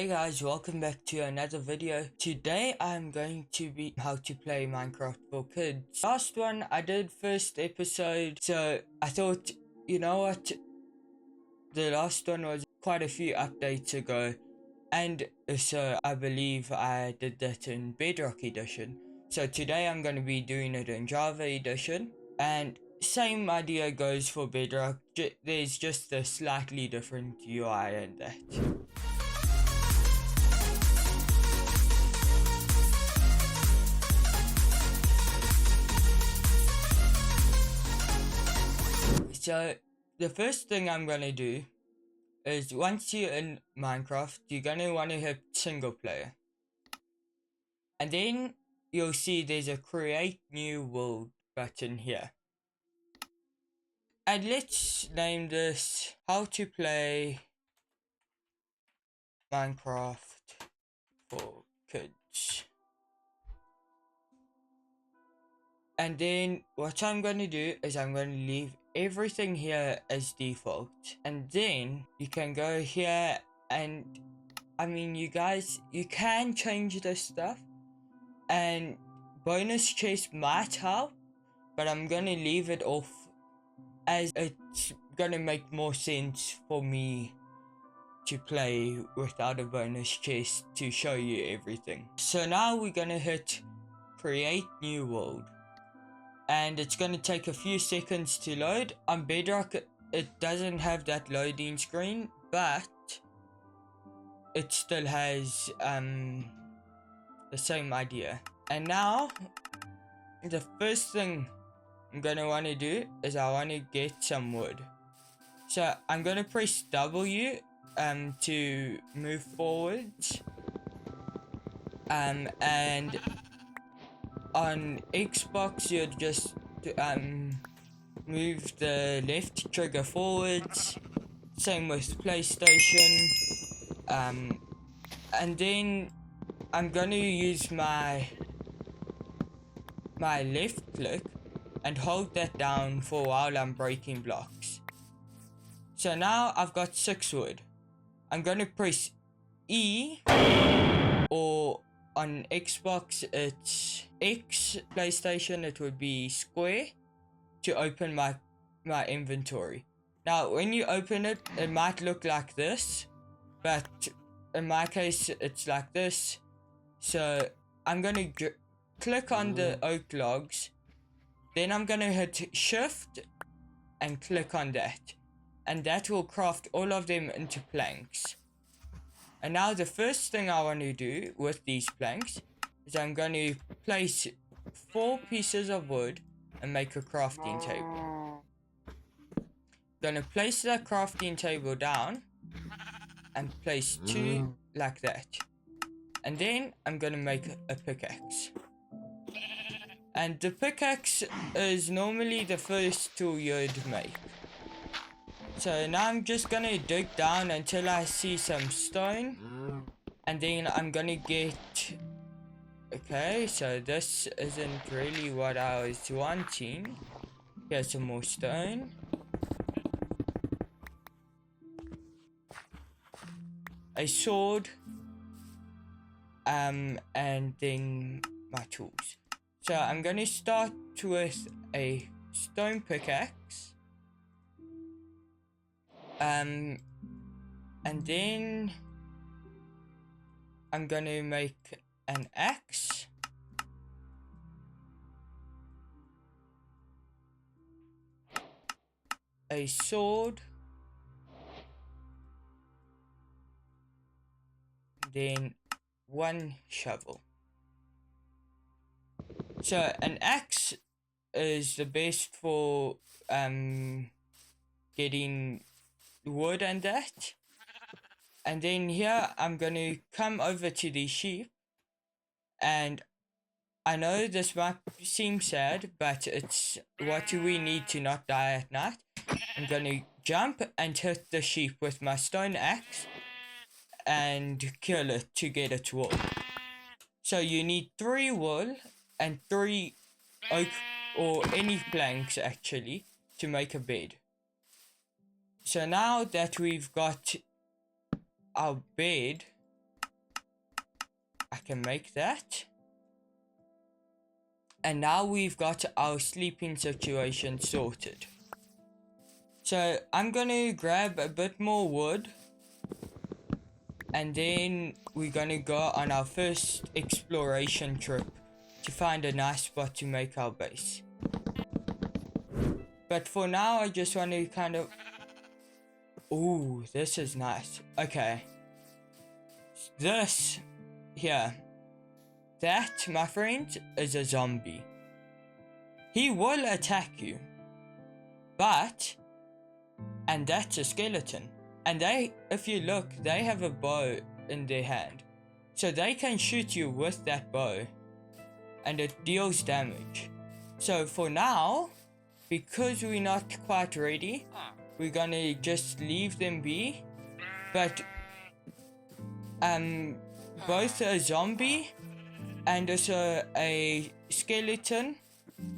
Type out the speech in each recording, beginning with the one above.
Hey guys, welcome back to another video. Today I'm going to be how to play Minecraft for kids. Last one I did first episode, so I thought, you know what, the last one was quite a few updates ago, and so I believe I did that in Bedrock edition. So today I'm going to be doing it in Java edition, and same idea goes for Bedrock. There's just a slightly different UI in that. So the first thing I'm gonna do is once you're in Minecraft, you're gonna want to hit single player, and then you'll see there's a create new world button here, and let's name this how to play Minecraft for kids. And then what I'm going to do is I'm going to leave everything here as default, and then you can go here, and I mean, you guys, you can change this stuff, and bonus chest might help, but I'm going to leave it off as it's going to make more sense for me to play without a bonus chest to show you everything. So now we're going to hit create new world, and it's going to take a few seconds to load. On Bedrock it doesn't have that loading screen, but it still has the same idea. And now the first thing I'm going to want to do is I want to get some wood. So I'm going to press W to move forwards, and on Xbox you'd just move the left trigger forwards, same with PlayStation, and then I'm gonna use my left click and hold that down for while I'm breaking blocks. So now I've got 6 wood. I'm gonna press E, or on Xbox it's X, PlayStation it would be square, to open my inventory. Now when you open it, it might look like this, but in my case it's like this. So I'm gonna click on the oak logs, then I'm gonna hit shift and click on that, and that will craft all of them into planks. And now the first thing I want to do with these planks is I'm going to place 4 pieces of wood and make a crafting table. Going to place the crafting table down and place 2 like that. And then I'm going to make a pickaxe. And the pickaxe is normally the first tool you'd make. So now I'm just gonna dig down until I see some stone, and then I'm gonna get... Okay, so this isn't really what I was wanting. Here's some more stone. A sword. And then my tools. So I'm gonna start with a stone pickaxe. And then I'm gonna make an axe, a sword, then 1 shovel. So an axe is the best for getting wood and that. And then here I'm going to come over to the sheep, and I know this might seem sad, but it's what we need to not die at night. I'm going to jump and hit the sheep with my stone axe and kill it to get its wool. So you need 3 wool and 3 oak or any planks actually to make a bed. So now that we've got our bed, can make that. And now we've got our sleeping situation sorted. So I'm gonna grab a bit more wood, and then we're gonna go on our first exploration trip to find a nice spot to make our base. But for now, I just want to kind of... Ooh, this is nice. Okay. This here. That, my friend, is a zombie. He will attack you. But... And that's a skeleton. And they, if you look, they have a bow in their hand. So they can shoot you with that bow. And it deals damage. So for now, because we're not quite ready, we're gonna just leave them be. But both a zombie and also a skeleton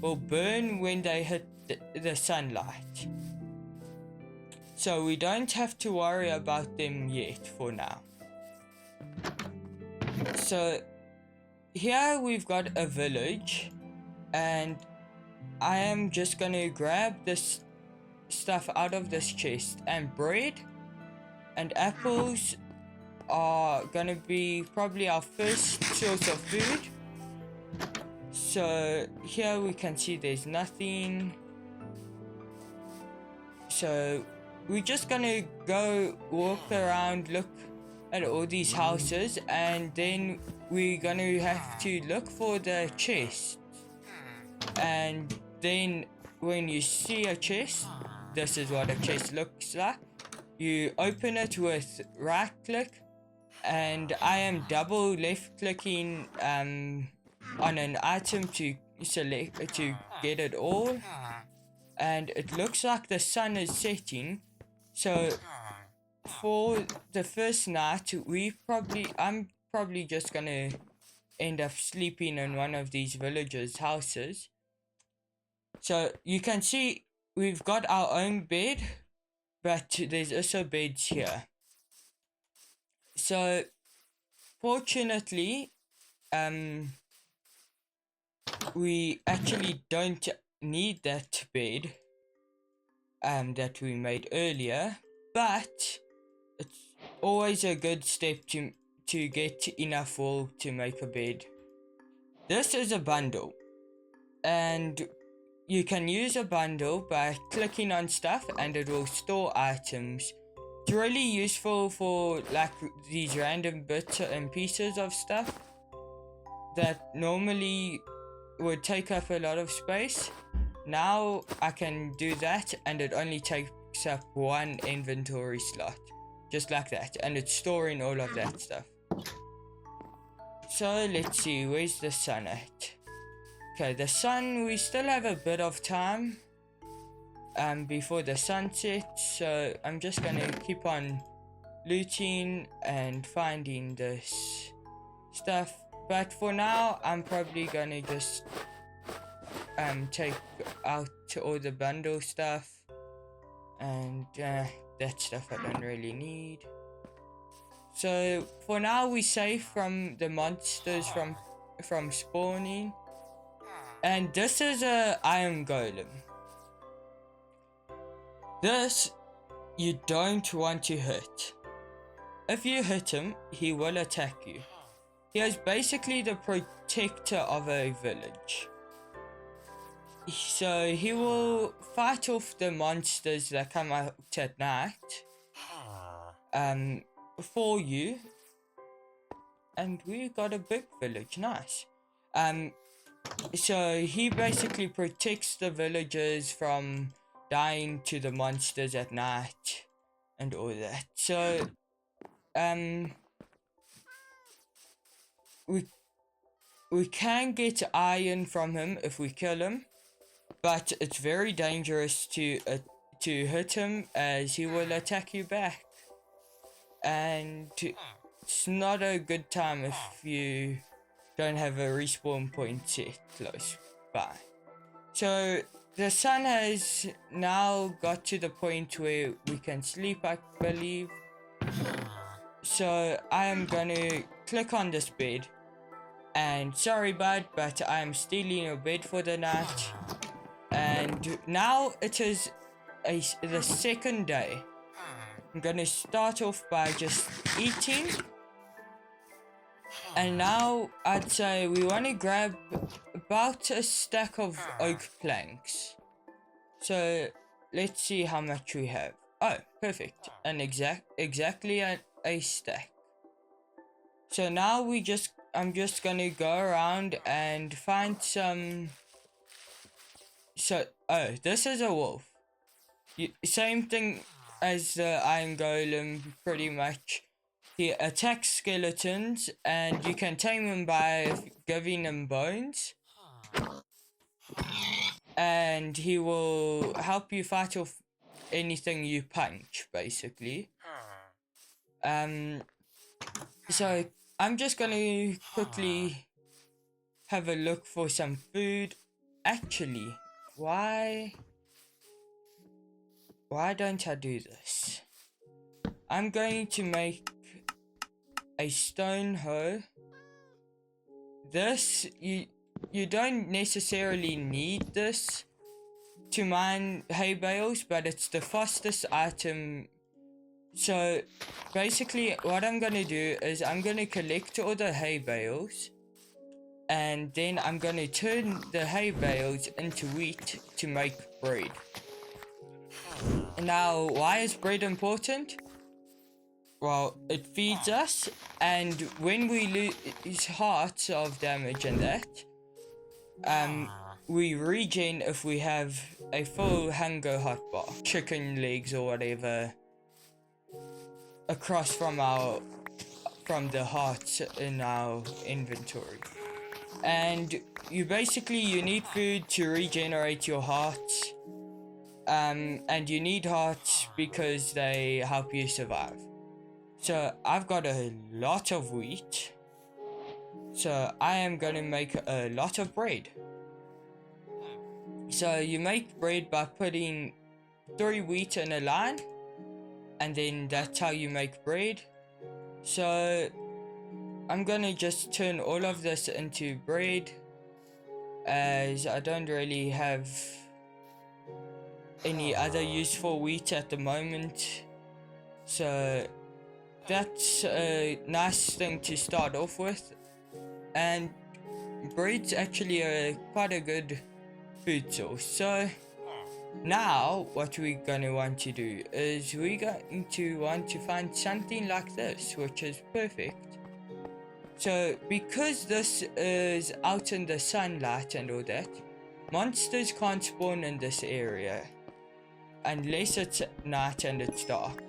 will burn when they hit the sunlight. So we don't have to worry about them yet for now. So here we've got a village, and I am just gonna grab this stuff out of this chest, and bread and apples are gonna be probably our first source of food. So here we can see there's nothing. So we're just gonna go walk around, look at all these houses, and then we're gonna have to look for the chest. And then when you see a chest, this is what a chest looks like. You open it with right click, and I am double left clicking on an item to select to get it all. And it looks like the sun is setting. So for the first night, I'm probably just gonna end up sleeping in one of these villagers' houses. So you can see we've got our own bed, but there's also beds here. So fortunately, we actually don't need that bed that we made earlier, but it's always a good step to get enough wool to make a bed. This is a bundle, and you can use a bundle by clicking on stuff and it will store items. It's really useful for like these random bits and pieces of stuff that normally would take up a lot of space. Now I can do that, and it only takes up one inventory slot, just like that, and it's storing all of that stuff. So let's see, where's the sun at? Okay, the sun, we still have a bit of time before the sun sets, so I'm just gonna keep on looting and finding this stuff. But for now, I'm probably gonna just take out all the bundle stuff, and that stuff I don't really need. So for now, we're safe from the monsters from spawning. And this is a iron golem. This you don't want to hit. If you hit him, he will attack you. He is basically the protector of a village. So he will fight off the monsters that come out at night for you. And we got a big village, nice. So he basically protects the villagers from dying to the monsters at night and all that. So we can get iron from him if we kill him, but it's very dangerous to hit him, as he will attack you back, and it's not a good time if you don't have a respawn point set close by. So the sun has now got to the point where we can sleep, I believe. So I am gonna click on this bed, And sorry bud, but I'm stealing your bed for the night. And now it is the second day. I'm gonna start off by just eating. And now I'd say we want to grab about a stack of oak planks. So let's see how much we have. Oh, perfect. And exactly a stack. So now I'm just gonna go around and find some. So, oh, this is a wolf. Same thing as the iron golem, pretty much. He attacks skeletons, and you can tame him by giving him bones. And he will help you fight off anything you punch, basically. So I'm just gonna quickly have a look for some food. Actually, why don't I do this? I'm going to make a stone hoe. This, you don't necessarily need this to mine hay bales, but it's the fastest item. So basically what I'm gonna do is I'm gonna collect all the hay bales, and then I'm gonna turn the hay bales into wheat to make bread. Now, why is bread important? Well, it feeds us, and when we lose hearts of damage and that, we regen if we have a full hunger hotbar, chicken legs or whatever, across from the hearts in our inventory. And you need food to regenerate your hearts, and you need hearts because they help you survive. So I've got a lot of wheat, so I am gonna make a lot of bread. So you make bread by putting 3 wheat in a line, and then that's how you make bread. So I'm gonna just turn all of this into bread, as I don't really have any other use for wheat at the moment. So that's a nice thing to start off with, and bread's actually quite a good food source. So now what we're gonna want to do is we're going to want to find something like this, which is perfect. So because this is out in the sunlight and all that, monsters can't spawn in this area unless it's night and it's dark.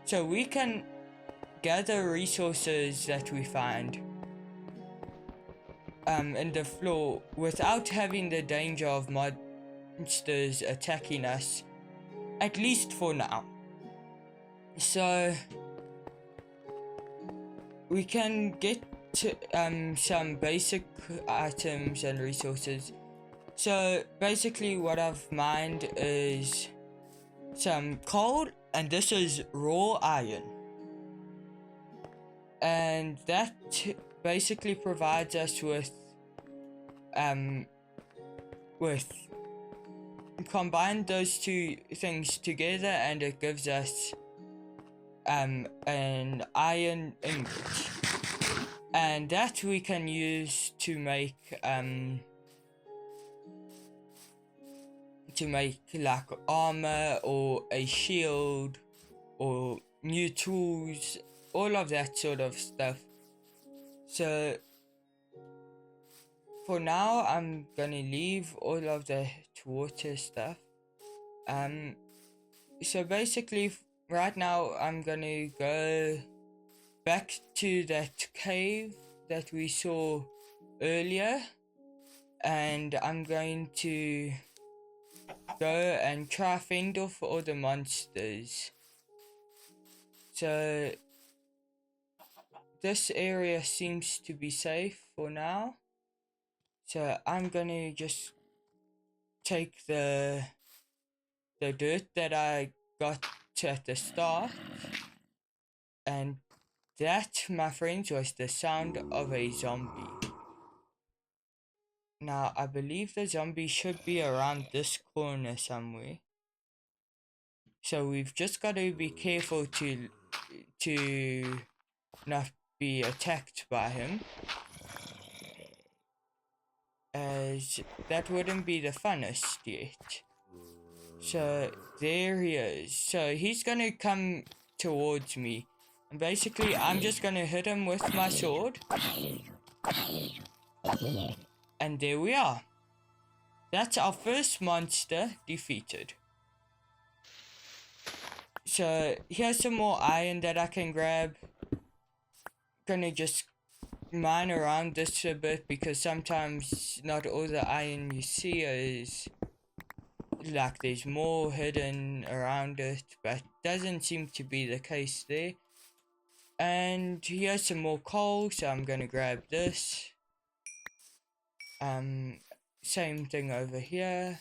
So we can gather resources that we find in the floor without having the danger of monsters attacking us, at least for now. So we can get some basic items and resources. So basically what I've mined is some coal, and this is raw iron, and that basically provides us with combine those two things together, and it gives us an iron ingot, and that we can use to make like armor or a shield or new tools, all of that sort of stuff. So for now I'm gonna leave all of the water stuff. So basically right now I'm gonna go back to that cave that we saw earlier, and I'm going to go and try fend off all the monsters. So this area seems to be safe for now, so I'm gonna just take the dirt that I got at the start, and that, my friends, was the sound of a zombie. Now, I believe the zombie should be around this corner somewhere. So we've just got to be careful to not be attacked by him, as that wouldn't be the funnest yet. So there he is. So he's gonna come towards me, and basically I'm just gonna hit him with my sword, and there we are. That's our first monster defeated. So here's some more iron that I can grab. Gonna just mine around this a bit, because sometimes not all the iron you see is like there's more hidden around it, but doesn't seem to be the case there. And here's some more coal, so I'm gonna grab this. Same thing over here.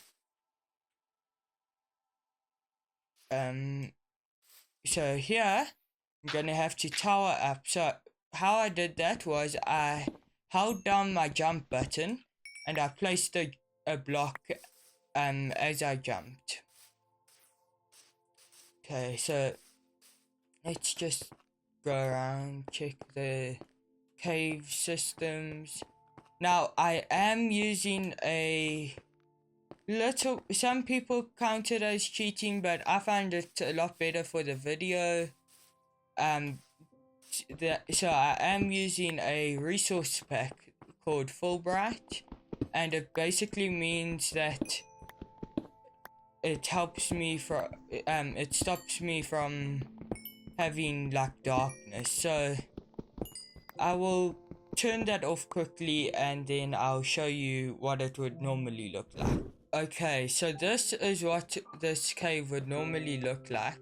So here I'm gonna have to tower up. So how I did that was I held down my jump button and I placed a block as I jumped. Okay, so let's just go around, check the cave systems. Now I am using a little, some people count it as cheating, but I find it a lot better for the video. So I am using a resource pack called Fulbright, and it basically means that it helps me from it stops me from having like darkness. So I will turn that off quickly and then I'll show you what it would normally look like. Okay, so this is what this cave would normally look like.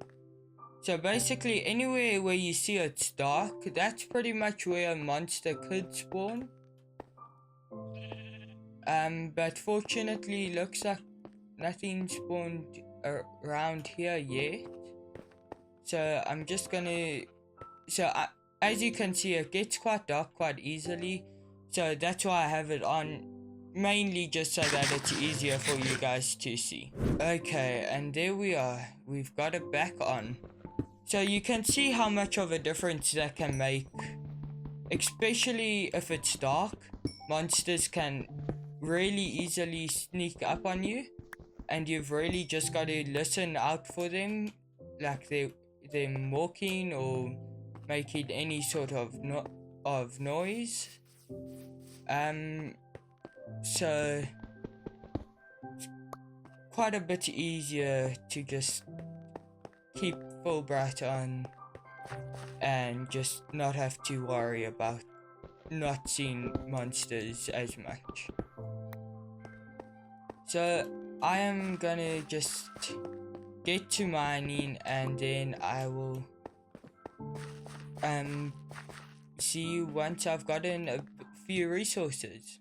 So basically anywhere where you see it's dark, that's pretty much where a monster could spawn. But fortunately looks like nothing spawned around here yet. So I'm just gonna, as you can see, it gets quite dark quite easily. So that's why I have it on, mainly just so that it's easier for you guys to see. Okay, and there we are. We've got it back on. So you can see how much of a difference that can make. Especially if it's dark, monsters can really easily sneak up on you. And you've really just got to listen out for them. Like them walking or making any sort of noise. So it's quite a bit easier to just keep Fulbright on and just not have to worry about not seeing monsters as much. So I am gonna just get to mining and then I will see you once I've gotten a few resources.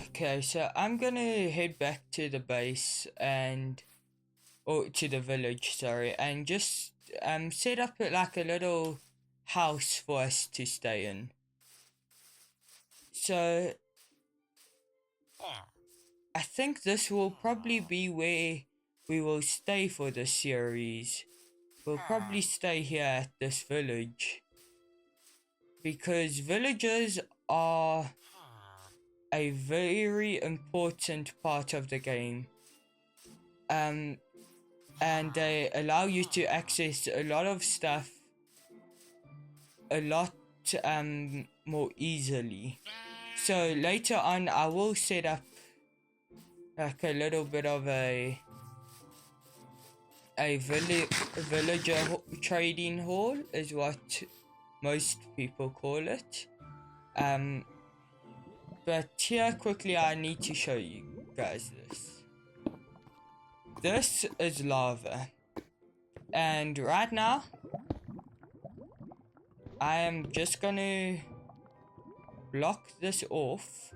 Okay, so I'm gonna head back to the base or to the village, sorry, and just set up like a little house for us to stay in. So I think this will probably be where we will stay for this series. We'll probably stay here at this village, because villages are a very important part of the game. And they allow you to access a lot of stuff a lot more easily. So later on I will set up like a little bit of a villager trading hall is what most people call it. But here quickly I need to show you guys this. This is lava, and right now I am just gonna block this off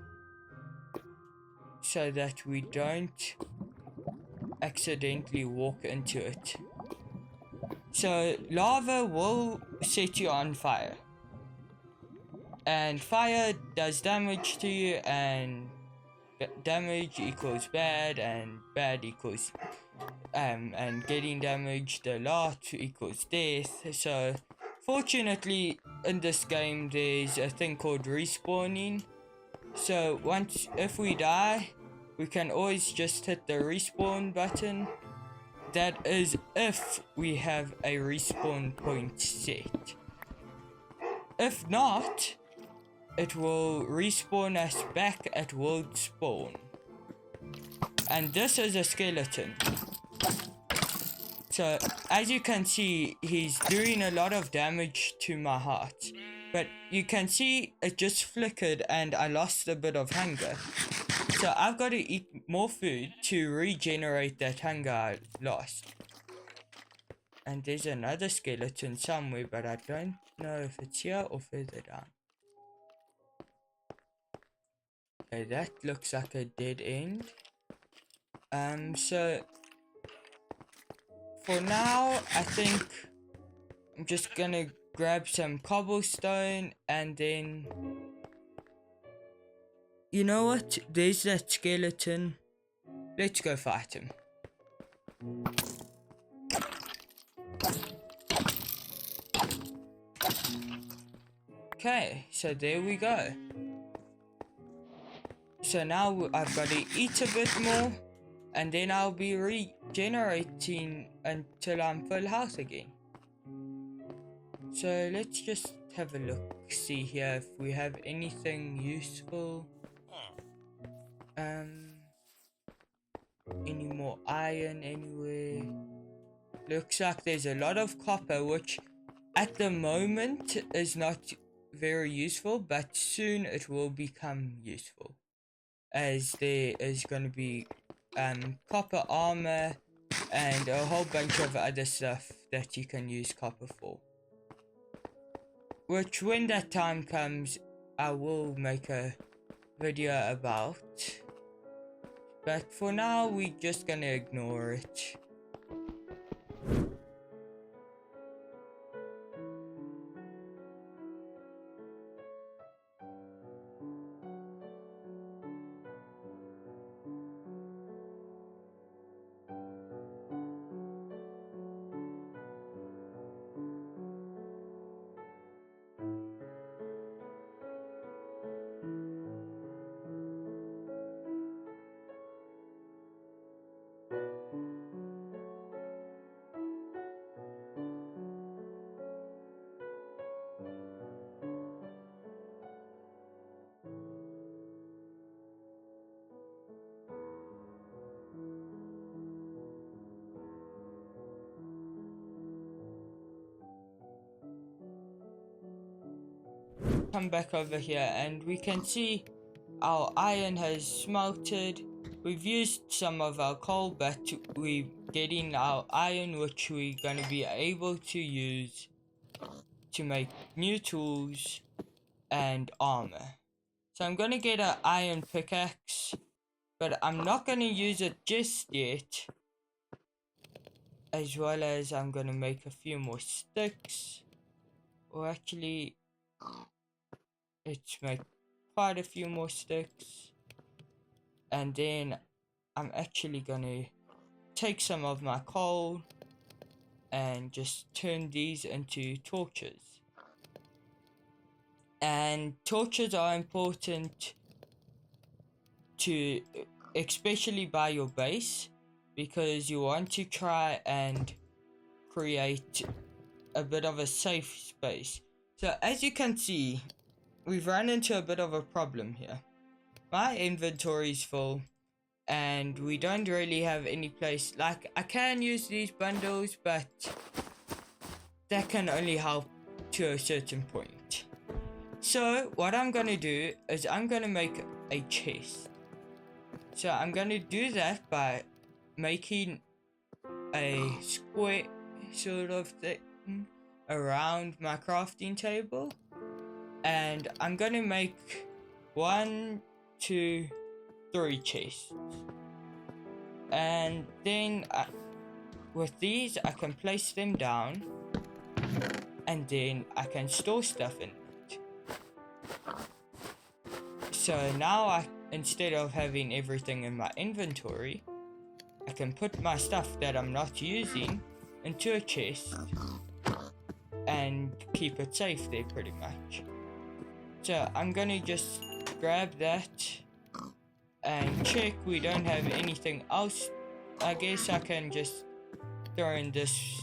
so that we don't accidentally walk into it. So lava will set you on fire. And fire does damage to you, and damage equals bad, and bad equals and getting damaged a lot equals death. So fortunately in this game there's a thing called respawning. So if we die, we can always just hit the respawn button. That is if we have a respawn point set. If not, it will respawn us back at world spawn. And this is a skeleton. So as you can see, he's doing a lot of damage to my heart. But you can see it just flickered and I lost a bit of hunger. So I've got to eat more food to regenerate that hunger I lost. And there's another skeleton somewhere, but I don't know if it's here or further down. Okay, that looks like a dead end. So for now, I think I'm just gonna grab some cobblestone and then... You know what? There's that skeleton. Let's go fight him. Okay, so there we go. So now I've got to eat a bit more, and then I'll be regenerating until I'm full health again. So let's just have a look, see here if we have anything useful. Any more iron anywhere? Looks like there's a lot of copper, which at the moment is not very useful, but soon it will become useful, as there is going to be copper armor and a whole bunch of other stuff that you can use copper for, which when that time comes I will make a video about, but for now we're just gonna ignore it. Come back over here and we can see our iron has smelted. We've used some of our coal, but we're getting our iron, which we're going to be able to use to make new tools and armor. So I'm going to get an iron pickaxe, but I'm not going to use it just yet, as well as I'm going to make a few more sticks, or actually let's make quite a few more sticks, and then I'm actually gonna take some of my coal and just turn these into torches. And torches are important to, especially by your base, because you want to try and create a bit of a safe space. So as you can see, we've run into a bit of a problem here. My inventory is full and we don't really have any place. Like, I can use these bundles, but that can only help to a certain point. So what I'm gonna do is I'm gonna make a chest. So I'm gonna do that by making a square sort of thing around my crafting table. And I'm gonna make 1, 2, 3 chests. And then with these I can place them down, and then I can store stuff in it. So now instead of having everything in my inventory, I can put my stuff that I'm not using into a chest and keep it safe there pretty much. So I'm gonna just grab that and check we don't have anything else. I guess I can just throw in this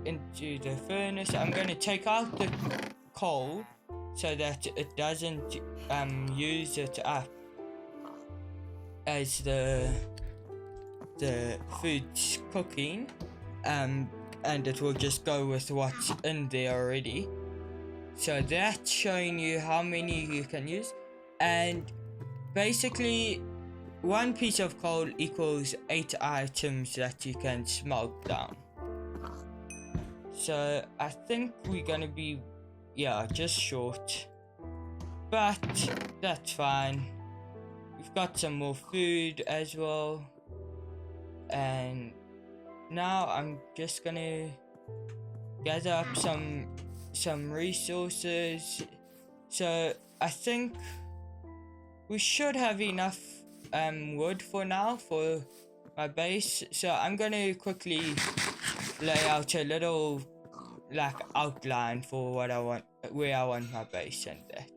into the furnace. I'm gonna take out the coal so that it doesn't use it up as the food's cooking, and it will just go with what's in there already. So that's showing you how many you can use, and basically 1 piece of coal equals 8 items that you can smelt down. So I think we're gonna be, yeah, just short, but that's fine. We've got some more food as well, and now I'm just gonna gather up some resources. So I think we should have enough wood for now for my base. So I'm gonna quickly lay out a little like outline for what I want, where I want my base and that.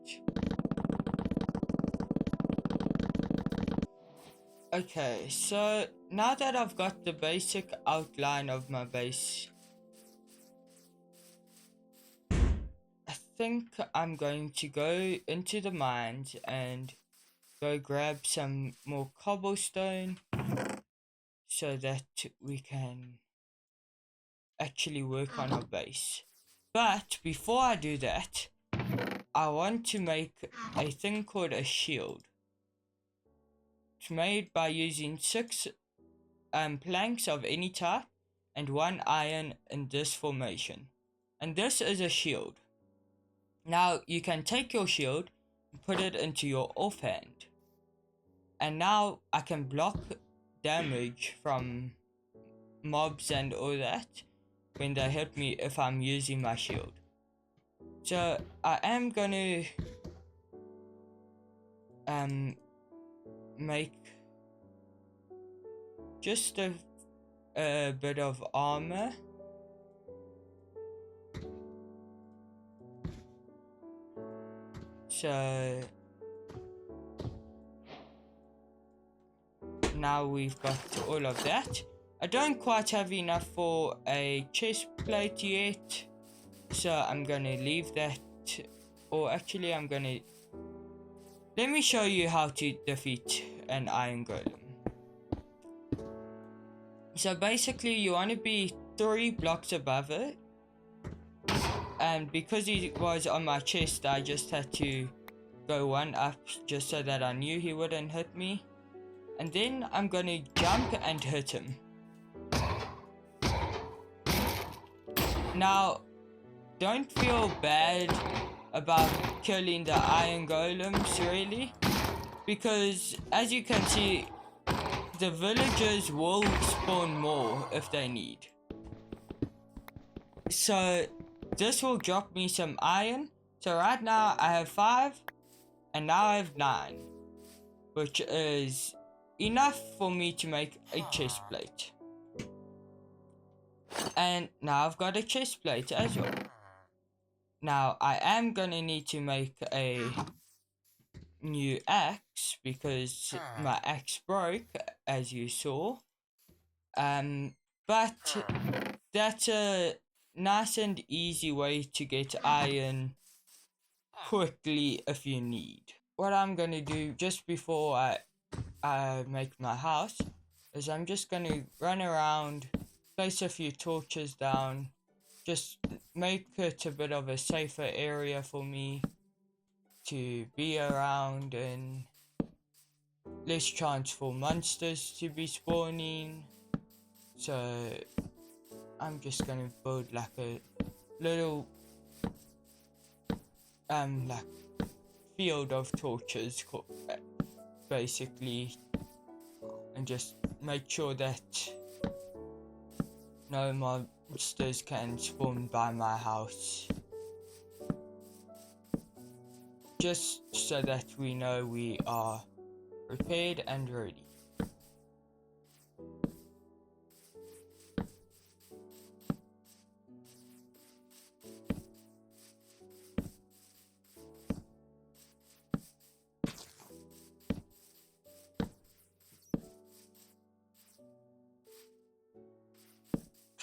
Okay, so now that I've got the basic outline of my base, I think I'm going to go into the mines and go grab some more cobblestone so that we can actually work on our base. But before I do that, I want to make a thing called a shield. It's made by using 6 planks of any type and 1 iron in this formation, and this is a shield. Now you can take your shield and put it into your offhand, and now I can block damage from mobs and all that when they hit me if I'm using my shield. So I am gonna make just a bit of armor. So now we've got all of that. I don't quite have enough for a chest plate yet, so I'm gonna leave that, or actually let me show you how to defeat an iron golem. So basically you want to be 3 blocks above it, and because he was on my chest I just had to go 1 up just so that I knew he wouldn't hit me, and then I'm gonna jump and hit him. Now don't feel bad about killing the iron golems really, because as you can see the villagers will spawn more if they need. So this will drop me some iron. So right now I have 5 and now I have 9, which is enough for me to make a chest plate. And now I've got a chest plate as well. Now I am gonna need to make a new axe because my axe broke, as you saw. But that's a nice and easy way to get iron quickly if you need. What I'm gonna do just before I make my house is I'm just gonna run around, place a few torches down, just make it a bit of a safer area for me to be around and less chance for monsters to be spawning. So I'm just gonna build like a little like field of torches basically, and just make sure that no monsters can spawn by my house. just so that we know we are prepared and ready.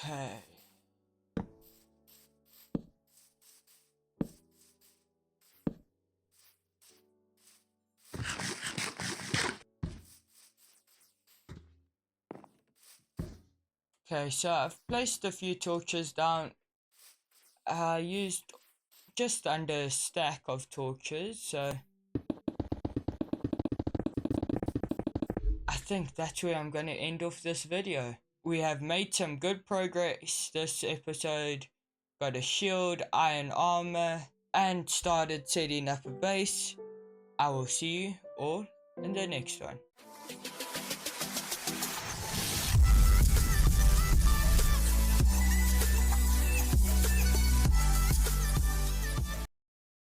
Okay. Okay, so I've placed a few torches down. I used just under a stack of torches, so I think that's where I'm going to end off this video. We have made some good progress this episode, got a shield, iron armor, and started setting up a base. I will see you all in the next one.